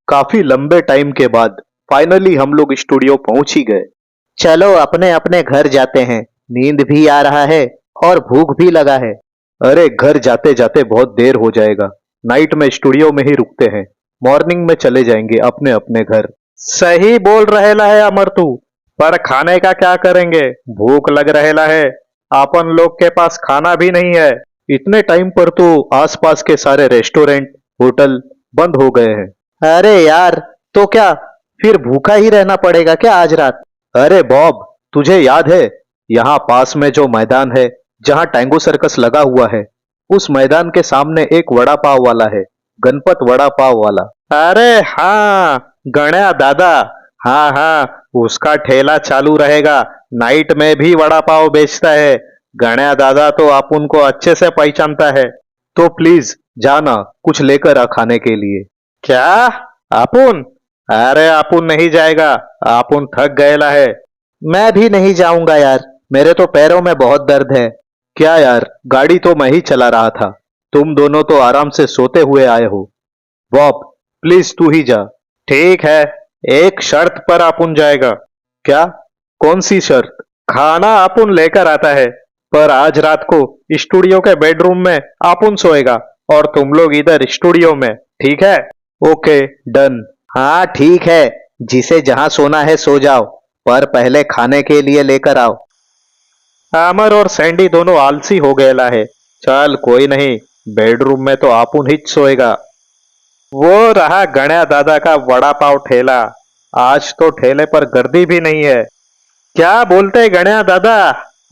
काफी लंबे टाइम के बाद फाइनली हम लोग स्टूडियो पहुंच ही गए। चलो अपने अपने घर जाते हैं। नींद भी आ रहा है और भूख भी लगा है। अरे घर जाते जाते बहुत देर हो जाएगा। नाइट में स्टूडियो में ही रुकते हैं। मॉर्निंग में चले जाएंगे अपने अपने घर। सही बोल रहेला है अमर तू। पर खाने का क्या करेंगे? भूख लग रहेला है। अपन लोग के पास खाना भी नहीं है। इतने टाइम पर तो आसपास के सारे रेस्टोरेंट होटल बंद हो गए हैं। अरे यार, तो क्या फिर भूखा ही रहना पड़ेगा क्या आज रात? अरे बॉब, तुझे याद है यहाँ पास में जो मैदान है जहाँ टैंगो सर्कस लगा हुआ है, उस मैदान के सामने एक वड़ा पाव वाला है, गणपत वड़ा पाव वाला। अरे हाँ, गण्या दादा। हाँ हाँ, उसका ठेला चालू रहेगा। नाइट में भी वड़ा पाव बेचता है। गण्या दादा तो अपन को अच्छे से पहचानता है। तो प्लीज जाना, कुछ लेकर आ खाने के लिए। क्या? अपुन? अरे अपुन नहीं जाएगा। अपुन थक गएला है। मैं भी नहीं जाऊंगा यार, मेरे तो पैरों में बहुत दर्द है। क्या यार, गाड़ी तो मैं ही चला रहा था, तुम दोनों तो आराम से सोते हुए आए हो। बॉब प्लीज तू ही जा। ठीक है, एक शर्त पर अपुन जाएगा। क्या? कौन सी शर्त? खाना अपुन लेकर आता है, पर आज रात को स्टूडियो के बेडरूम में अपुन सोएगा और तुम लोग इधर स्टूडियो में। ठीक है? Okay done. हाँ ठीक है, जिसे जहां सोना है सो जाओ, पर पहले खाने के लिए लेकर आओ। अमर और सैंडी दोनों आलसी हो गएला है। चल कोई नहीं, बेडरूम में तो अपुन ही सोएगा। वो रहा गण्या दादा का वड़ा पाव ठेला। आज तो ठेले पर गर्दी भी नहीं है। क्या बोलते गण्या दादा?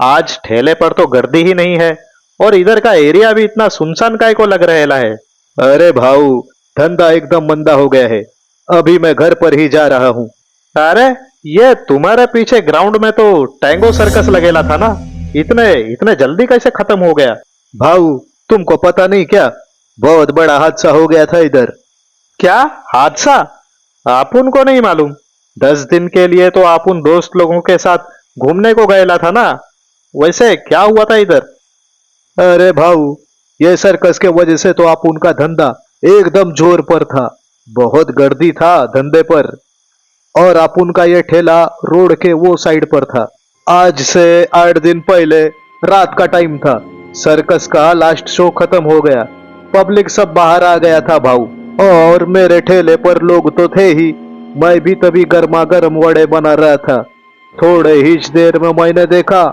आज ठेले पर तो गर्दी ही नहीं है और इधर का एरिया भी इतना सुनसान काय को लग रहेला है। अरे भाऊ, धंधा एकदम मंदा हो गया है। अभी मैं घर पर ही जा रहा हूँ। अरे ये तुम्हारे पीछे ग्राउंड में तो टैंगो सर्कस लगेला था ना, इतने इतने जल्दी कैसे खत्म हो गया? भाऊ तुमको पता नहीं क्या, बहुत बड़ा हादसा हो गया था इधर। क्या हादसा? अपुन को नहीं मालूम। 10 दिन के लिए तो अपुन दोस्त लोगों के साथ घूमने को गएला था ना। वैसे क्या हुआ था इधर? अरे भाऊ, ये सर्कस के वजह से तो आप उनका धंधा एकदम जोर पर था। बहुत गर्दी था धंधे पर, और आप उनका ये ठेला रोड के वो साइड पर था। आज से 8 दिन पहले रात का टाइम था। सर्कस का लास्ट शो खत्म हो गया। पब्लिक सब बाहर आ गया था भाऊ, और मेरे ठेले पर लोग तो थे ही। मैं भी तभी गर्मा गर्म वड़े बना रहा था। थोड़े ही देर में मैंने देखा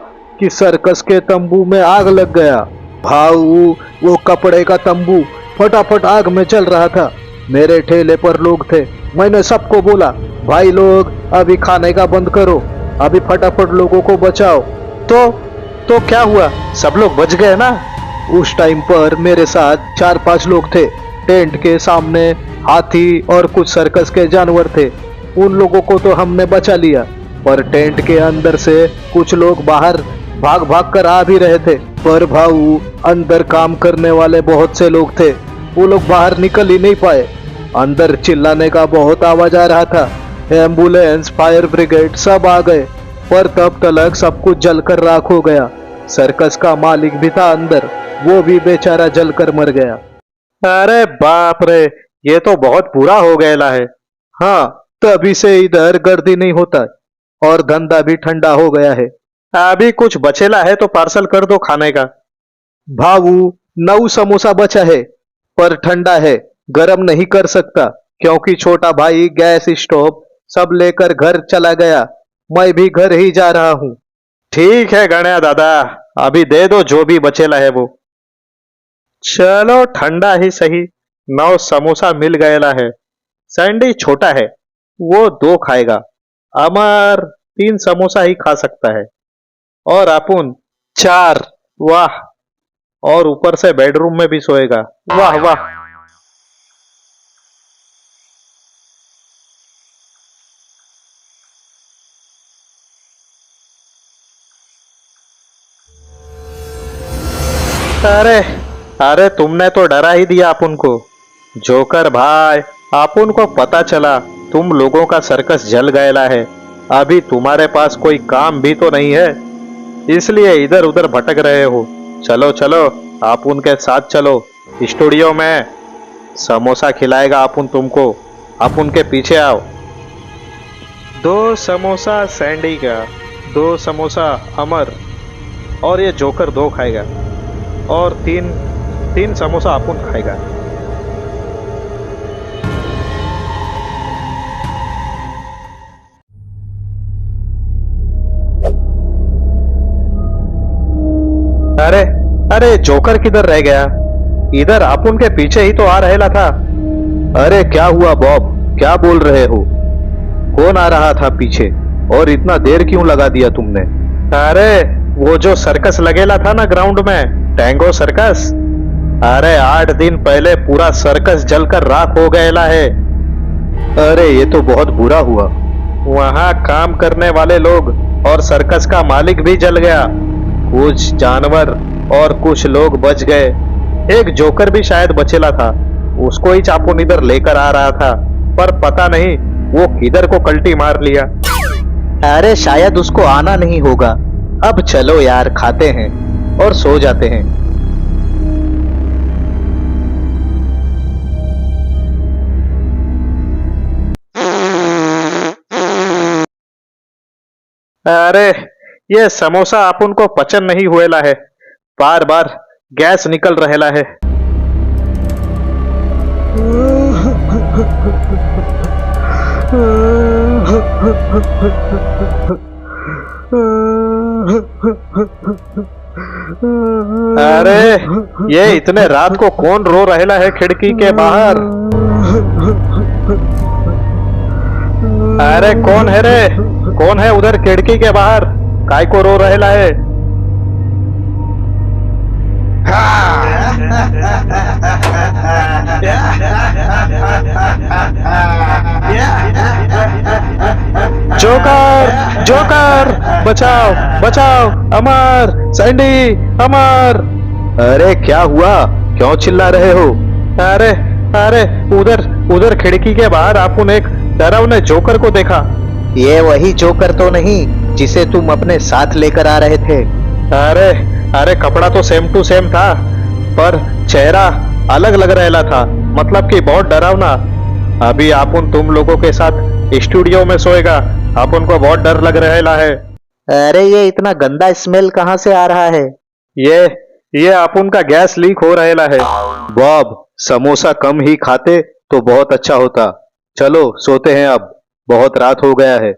कि सर्कस के तंबू में आग लग गया। भाऊ वो कपड़े का तंबू फटाफट आग में चल रहा था। मेरे ठेले पर लोग थे। मैंने सबको बोला, भाई लोग अभी खाने का बंद करो, अभी फटाफट लोगों को बचाओ। तो क्या हुआ? सब लोग बच गए ना? उस टाइम पर मेरे साथ 4-5 लोग थे। टेंट के सामने हाथी और कुछ सर्कस के जानवर थे। उन लोगों को तो हमने बचा लिया, पर टेंट के अंदर से कुछ लोग बाहर भाग भाग कर आ भी रहे थे। पर भाऊ अंदर काम करने वाले बहुत से लोग थे, वो लोग बाहर निकल ही नहीं पाए। अंदर चिल्लाने का बहुत आवाज आ रहा था। एम्बुलेंस, फायर ब्रिगेड सब आ गए, पर तब तक सब कुछ जलकर राख हो गया। सर्कस का मालिक भी था अंदर, वो भी बेचारा जलकर मर गया। अरे बाप रे, ये तो बहुत बुरा हो गया है। हाँ, तभी से इधर गर्दी नहीं होता और धंधा भी ठंडा हो गया है। अभी कुछ बचेला है तो पार्सल कर दो खाने का। भाऊ 9 समोसा बचा है, पर ठंडा है, गरम नहीं कर सकता, क्योंकि छोटा भाई गैस स्टोव सब लेकर घर चला गया। मैं भी घर ही जा रहा हूँ। ठीक है गण्या दादा, अभी दे दो जो भी बचेला है वो। चलो ठंडा ही सही, 9 समोसा मिल गएला है। सैंडी छोटा है, वो 2 खाएगा। अमर 3 समोसा ही खा सकता है, और अपुन 4। वाह! और ऊपर से बेडरूम में भी सोएगा। वाह वाह! अरे अरे, तुमने तो डरा ही दिया अपुन को। जोकर भाई, अपुन को पता चला तुम लोगों का सर्कस जल गया है। अभी तुम्हारे पास कोई काम भी तो नहीं है, इसलिए इधर उधर भटक रहे हो। चलो चलो, अपुन के साथ चलो स्टूडियो में। समोसा खिलाएगा अपुन तुमको। आप उनके पीछे आओ। 2 समोसा सैंडी का, 2 समोसा अमर, और ये जोकर 2 खाएगा, और 3 समोसा अपुन खाएगा। अरे अरे जोकर किधर रह गया? इधर अपुन के पीछे ही तो आ रहेला था। अरे क्या हुआ बॉब, क्या बोल रहे हो? कौन आ रहा था पीछे और इतना देर क्यों लगा दिया तुमने? अरे वो जो सर्कस लगेला था ना ग्राउंड में, टैंगो सर्कस। अरे 8 दिन पहले पूरा सर्कस जलकर राख हो गएला है। अरे ये तो बहुत बुरा हुआ। वहां काम करने वाले लोग और सर्कस का मालिक भी जल गया। कुछ जानवर और कुछ लोग बच गए। एक जोकर भी शायद बचेला था, उसको ही चापुन इधर लेकर आ रहा था, पर पता नहीं वो किधर को कल्टी मार लिया। अरे शायद उसको आना नहीं होगा। अब चलो यार, खाते हैं और सो जाते हैं। अरे ये समोसा अपुन को पचन नहीं हुएला है, बार बार गैस निकल रहेला है। अरे ये इतने रात को कौन रो रहेला है खिड़की के बाहर? अरे कौन है रे? कौन है उधर खिड़की के बाहर? काय को रो रहेला है? जोकर, जोकर, बचाओ, बचाओ, अमर, सैंडी, अमर। अरे क्या हुआ, क्यों चिल्ला रहे हो? अरे अरे उधर उधर खिड़की के बाहर अपुन एक डरावने जोकर को देखा। ये वही जोकर तो नहीं जिसे तुम अपने साथ लेकर आ रहे थे? अरे अरे कपड़ा तो सेम टू सेम था, पर चेहरा अलग लग रहेला था, मतलब कि बहुत डरावना। अभी अपुन तुम लोगों के साथ स्टूडियो में सोएगा, अपुन को बहुत डर लग रहेला है। अरे ये इतना गंदा स्मेल कहाँ से आ रहा है? ये अपुन का गैस लीक हो रहेला है। बॉब, समोसा कम ही खाते तो बहुत अच्छा होता। चलो सोते हैं अब, बहुत रात हो गया है।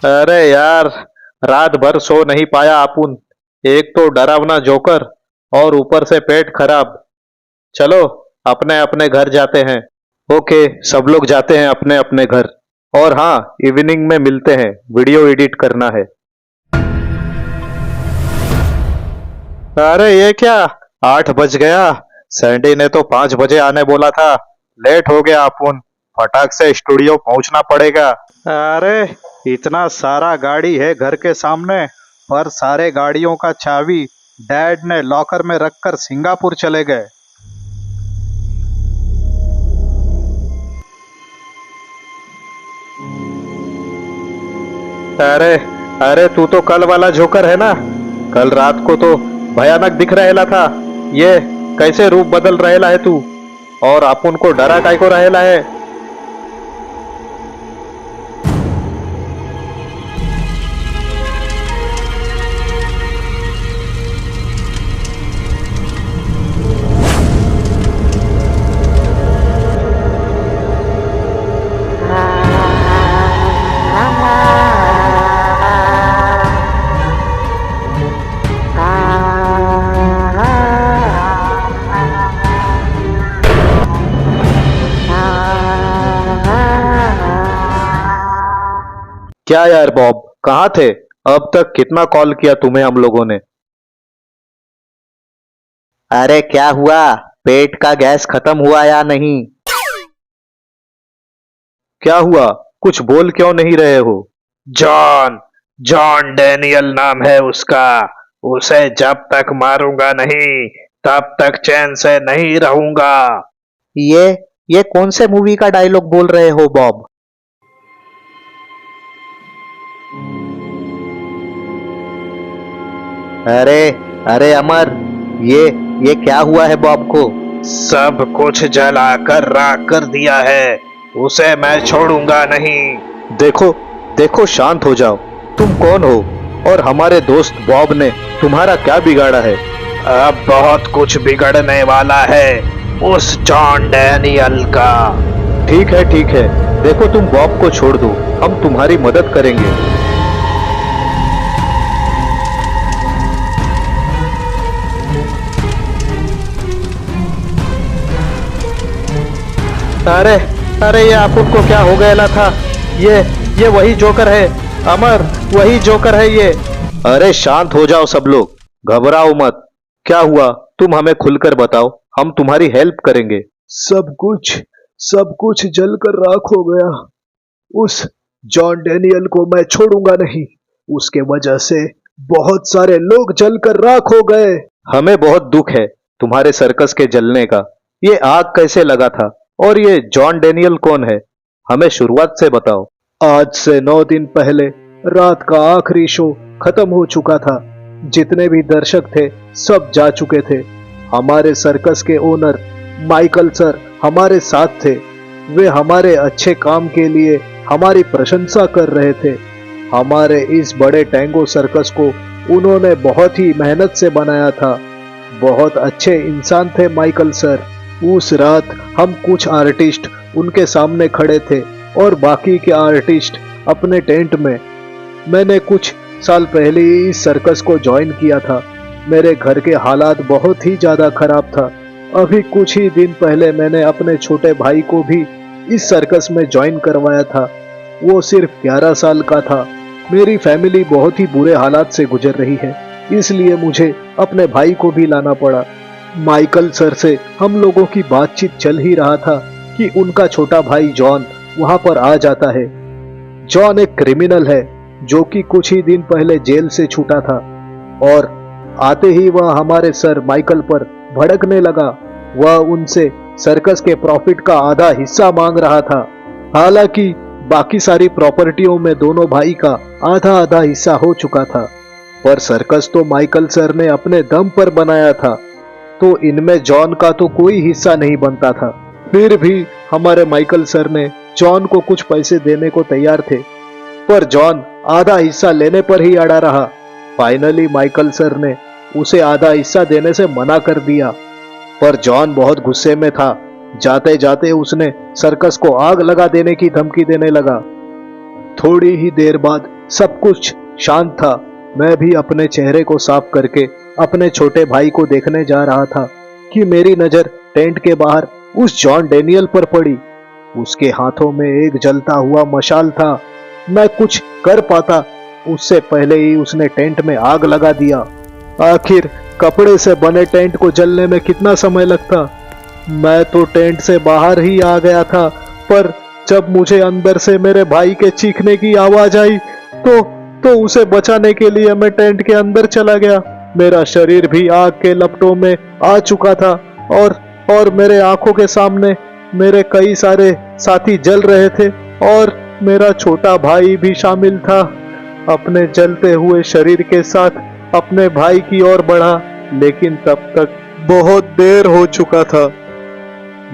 अरे यार, रात भर सो नहीं पाया अपुन, एक तो डरावना जोकर और ऊपर से पेट खराब। चलो अपने अपने घर जाते हैं। ओके, सब लोग जाते हैं अपने अपने घर। और हाँ, इवनिंग में मिलते हैं, वीडियो एडिट करना है। अरे ये क्या, 8 बज गया। सैंडी ने तो 5 बजे आने बोला था, लेट हो गया अपुन, फटाक से स्टूडियो पहुंचना पड़ेगा। अरे इतना सारा गाड़ी है घर के सामने, पर सारे गाड़ियों का चाबी डैड ने लॉकर में रखकर सिंगापुर चले गए। अरे अरे तू तो कल वाला जोकर है ना? कल रात को तो भयानक दिख रहेला था, ये कैसे रूप बदल रहेला है तू? और अपुन को डरा काय को रहेला है? क्या यार बॉब, कहाँ थे? अब तक कितना कॉल किया तुम्हें हम लोगों ने। अरे क्या हुआ, पेट का गैस खत्म हुआ या नहीं? क्या हुआ, कुछ बोल क्यों नहीं रहे हो? जॉन, जॉन डैनियल नाम है उसका। उसे जब तक मारूंगा नहीं, तब तक चैन से नहीं रहूंगा। ये कौन से मूवी का डायलॉग बोल रहे हो बॉब? अरे अरे अमर, ये क्या हुआ है बॉब को? सब कुछ जलाकर राख कर दिया है, उसे मैं छोड़ूंगा नहीं। देखो देखो, शांत हो जाओ। तुम कौन हो और हमारे दोस्त बॉब ने तुम्हारा क्या बिगाड़ा है? अब बहुत कुछ बिगड़ने वाला है उस जॉन डैनियल का। ठीक है, देखो तुम बॉब को छोड़ दो, हम तुम्हारी मदद करेंगे। अरे अरे, ये अपुन को क्या हो गया था? ये वही जोकर है अमर, वही जोकर है ये। अरे शांत हो जाओ सब लोग, घबराओ मत। क्या हुआ, तुम हमें खुलकर बताओ, हम तुम्हारी हेल्प करेंगे। सब कुछ जलकर राख हो गया। उस जॉन डैनियल को मैं छोड़ूंगा नहीं। उसके वजह से बहुत सारे लोग जलकर राख हो गए। हमें बहुत दुख है तुम्हारे सर्कस के जलने का। ये आग कैसे लगा था और ये जॉन डैनियल कौन है? हमें शुरुआत से बताओ। आज से 9 दिन पहले रात का आखिरी शो खत्म हो चुका था। जितने भी दर्शक थे सब जा चुके थे। हमारे सर्कस के ओनर माइकल सर हमारे साथ थे। वे हमारे अच्छे काम के लिए हमारी प्रशंसा कर रहे थे। हमारे इस बड़े टैंगो सर्कस को उन्होंने बहुत ही मेहनत से बनाया था। बहुत अच्छे इंसान थे माइकल सर। उस रात हम कुछ आर्टिस्ट उनके सामने खड़े थे और बाकी के आर्टिस्ट अपने टेंट में। मैंने कुछ साल पहले ही इस सर्कस को ज्वाइन किया था। मेरे घर के हालात बहुत ही ज्यादा खराब था। अभी कुछ ही दिन पहले मैंने अपने छोटे भाई को भी इस सर्कस में ज्वाइन करवाया था। वो सिर्फ 11 साल का था। मेरी फैमिली बहुत ही बुरे हालात से गुजर रही है, इसलिए मुझे अपने भाई को भी लाना पड़ा। माइकल सर से हम लोगों की बातचीत चल ही रहा था कि उनका छोटा भाई जॉन वहां पर आ जाता है। जॉन एक क्रिमिनल है जो कि कुछ ही दिन पहले जेल से छूटा था और आते ही वह हमारे सर माइकल पर भड़कने लगा। वह उनसे सर्कस के प्रॉफिट का आधा हिस्सा मांग रहा था। हालांकि बाकी सारी प्रॉपर्टियों में दोनों भाई का आधा आधा हिस्सा हो चुका था, पर सर्कस तो माइकल सर ने अपने दम पर बनाया था, तो इनमें जॉन का तो कोई हिस्सा नहीं बनता था। फिर भी हमारे माइकल सर ने जॉन को कुछ पैसे देने को तैयार थे, पर जॉन आधा हिस्सा लेने पर ही अड़ा रहा। फाइनली माइकल सर ने उसे आधा हिस्सा देने से मना कर दिया, पर जॉन बहुत गुस्से में था। जाते जाते उसने सर्कस को आग लगा देने की धमकी देने लगा। थोड़ी ही देर बाद सब कुछ शांत था। मैं भी अपने चेहरे को साफ करके अपने छोटे भाई को देखने जा रहा था कि मेरी नजर टेंट के बाहर उस जॉन डैनियल पर पड़ी। उसके हाथों में एक जलता हुआ मशाल था। मैं कुछ कर पाता उससे पहले ही उसने टेंट में आग लगा दिया। आखिर कपड़े से बने टेंट को जलने में कितना समय लगता? मैं तो टेंट से बाहर ही आ गया था, पर जब मुझे अंदर से मेरे भाई के चीखने की आवाज आई तो उसे बचाने के लिए मैं टेंट के अंदर चला गया। मेरा शरीर भी आग के लपटों में आ चुका था और मेरे आंखों के सामने मेरे कई सारे साथी जल रहे थे और मेरा छोटा भाई भी शामिल था। अपने जलते हुए शरीर के साथ अपने भाई की ओर बढ़ा, लेकिन तब तक बहुत देर हो चुका था।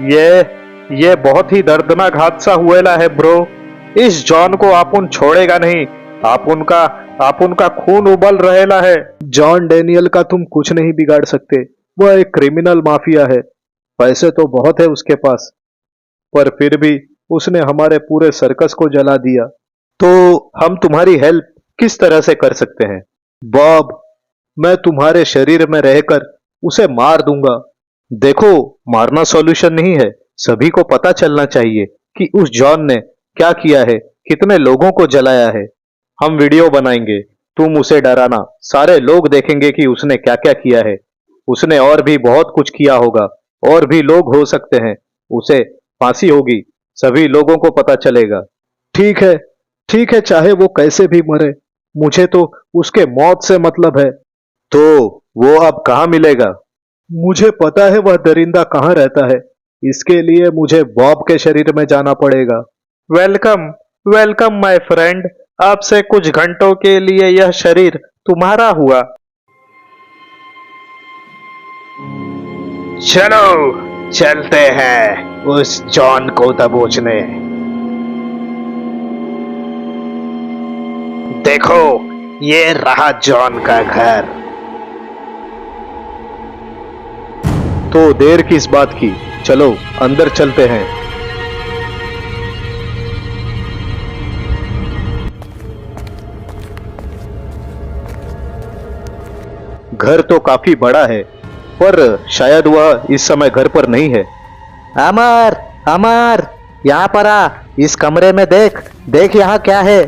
ये बहुत ही दर्दनाक हादसा हुएला है ब्रो। इस जॉन को आपुन छोड़ेगा नहीं। आपुन का खून उबल रहेला है। जॉन डैनियल का तुम कुछ नहीं बिगाड़ सकते। वह एक क्रिमिनल माफिया है। पैसे तो बहुत है उसके पास, पर फिर भी उसने हमारे पूरे सर्कस को जला दिया। तो हम तुम्हारी हेल्प किस तरह से कर सकते हैं? बॉब, मैं तुम्हारे शरीर में रहकर उसे मार दूंगा। देखो, मारना सॉल्यूशन नहीं है। सभी को पता चलना चाहिए कि उस जॉन ने क्या किया है, कितने लोगों को जलाया है। हम वीडियो बनाएंगे, तुम उसे डराना। सारे लोग देखेंगे कि उसने क्या क्या किया है। उसने और भी बहुत कुछ किया होगा, और भी लोग हो सकते हैं। उसे फांसी होगी, सभी लोगों को पता चलेगा। ठीक है, चाहे वो कैसे भी मरे, मुझे तो उसके मौत से मतलब है। तो वो अब कहाँ मिलेगा? मुझे पता है वह दरिंदा कहाँ रहता है। इसके लिए मुझे बॉब के शरीर में जाना पड़ेगा। Welcome my friend. अब से कुछ घंटों के लिए यह शरीर तुम्हारा हुआ। चलो चलते हैं उस जॉन को दबोचने। देखो, ये रहा जॉन का घर। तो देर किस बात की, चलो अंदर चलते हैं। घर तो काफी बड़ा है, पर शायद वह इस समय घर पर नहीं है। अमर, अमर, यहाँ पर आ, इस कमरे में देख, देख यहाँ क्या है।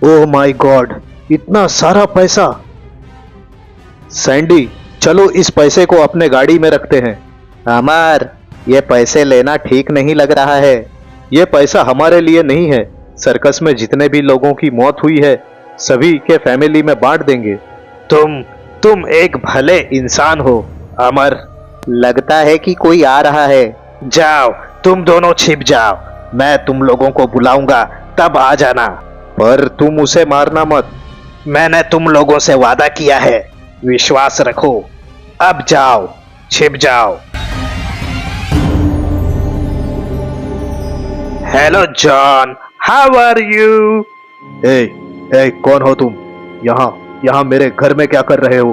ओह माय गॉड, इतना सारा पैसा। सैंडी, चलो इस पैसे को अपने गाड़ी में रखते हैं। अमर, ये पैसे लेना ठीक नहीं लग रहा है। ये पैसा हमारे लिए नहीं है, सर्कस में जितने भी लोगों की मौत हुई है सभी के फैमिली में बांट देंगे। तुम एक भले इंसान हो अमर। लगता है कि कोई आ रहा है। जाओ, तुम दोनों छिप जाओ, मैं तुम लोगों को बुलाऊंगा, तब आ जाना। पर तुम उसे मारना मत। मैंने तुम लोगों से वादा किया है, विश्वास रखो। अब जाओ, छिप जाओ। Hello John, how are you? ए, कौन हो तुम? यहाँ मेरे घर में क्या कर रहे हो?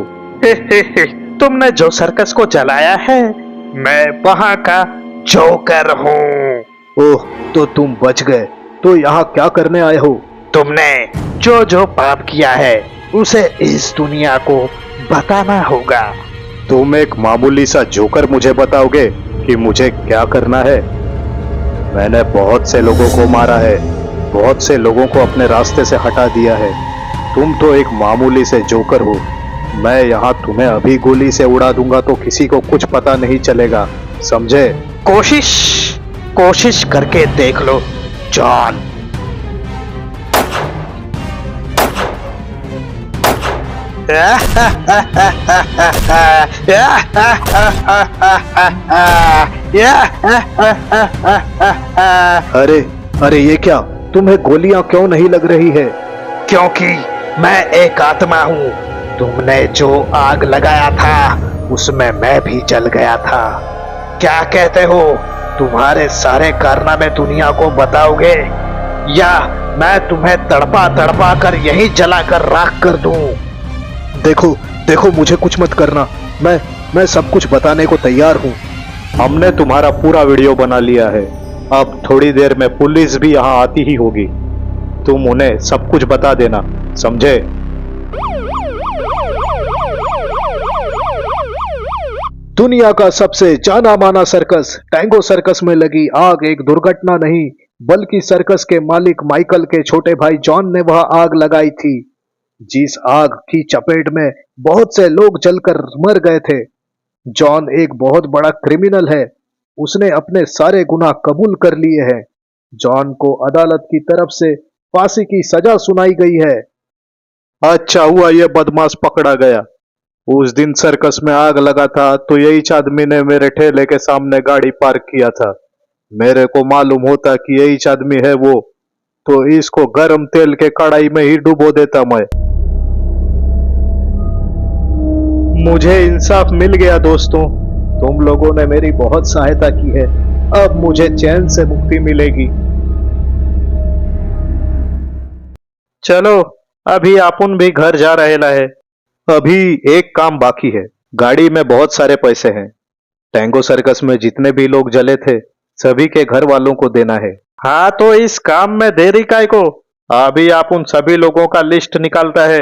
तुमने जो सर्कस को जलाया है, मैं वहां का जोकर हूँ। ओह, तो तुम बच गए। तो यहाँ क्या करने आए हो? तुमने जो जो पाप किया है उसे इस दुनिया को बताना होगा। तुम एक मामूली सा जोकर मुझे बताओगे कि मुझे क्या करना है? मैंने बहुत से लोगों को मारा है, बहुत से लोगों को अपने रास्ते से हटा दिया है। तुम तो एक मामूली से जोकर हो। मैं यहाँ तुम्हें अभी गोली से उड़ा दूंगा तो किसी को कुछ पता नहीं चलेगा, समझे? कोशिश करके देख लो जॉन। अरे ये क्या? तुम्हें गोलियां क्यों नहीं लग रही है? क्योंकि मैं एक आत्मा हूँ। तुमने जो आग लगाया था उसमें मैं भी जल गया था। क्या कहते हो, तुम्हारे सारे कारनामे दुनिया को बताओगे या मैं तुम्हें तड़पा तड़पा कर यहीं जलाकर राख कर दूं? देखो मुझे कुछ मत करना। मैं सब कुछ बताने को तैयार हूँ। हमने तुम्हारा पूरा वीडियो बना लिया है। अब थोड़ी देर में पुलिस भी यहाँ आती ही होगी। तुम उन्हें सब कुछ बता देना, समझे? दुनिया का सबसे जाना माना सर्कस टैंगो सर्कस में लगी आग एक दुर्घटना नहीं, बल्कि सर्कस के मालिक माइकल के छोटे भाई जॉन ने वह आग लगाई थी, जिस आग की चपेट में बहुत से लोग जलकर मर गए थे। जॉन एक बहुत बड़ा क्रिमिनल है। उसने अपने सारे गुनाह कबूल कर लिए हैं। जॉन को अदालत की तरफ से फांसी की सजा सुनाई गई है। अच्छा हुआ ये बदमाश पकड़ा गया। उस दिन सर्कस में आग लगा था तो यही आदमी ने मेरे ठेले के सामने गाड़ी पार्क किया था। मेरे को मालूम होता कि यही आदमी है वो, तो इसको गरम तेल के कढ़ाई में ही डुबो देता मैं। मुझे इंसाफ मिल गया दोस्तों। तुम लोगों ने मेरी बहुत सहायता की है। अब मुझे चैन से मुक्ति मिलेगी। चलो, अभी अपन भी घर जा रहे है। अभी एक काम बाकी है। गाड़ी में बहुत सारे पैसे हैं। टैंगो सर्कस में जितने भी लोग जले थे सभी के घर वालों को देना है। हाँ, तो इस काम में देरी काय को? अभी आप उन सभी लोगों का लिस्ट निकालता है।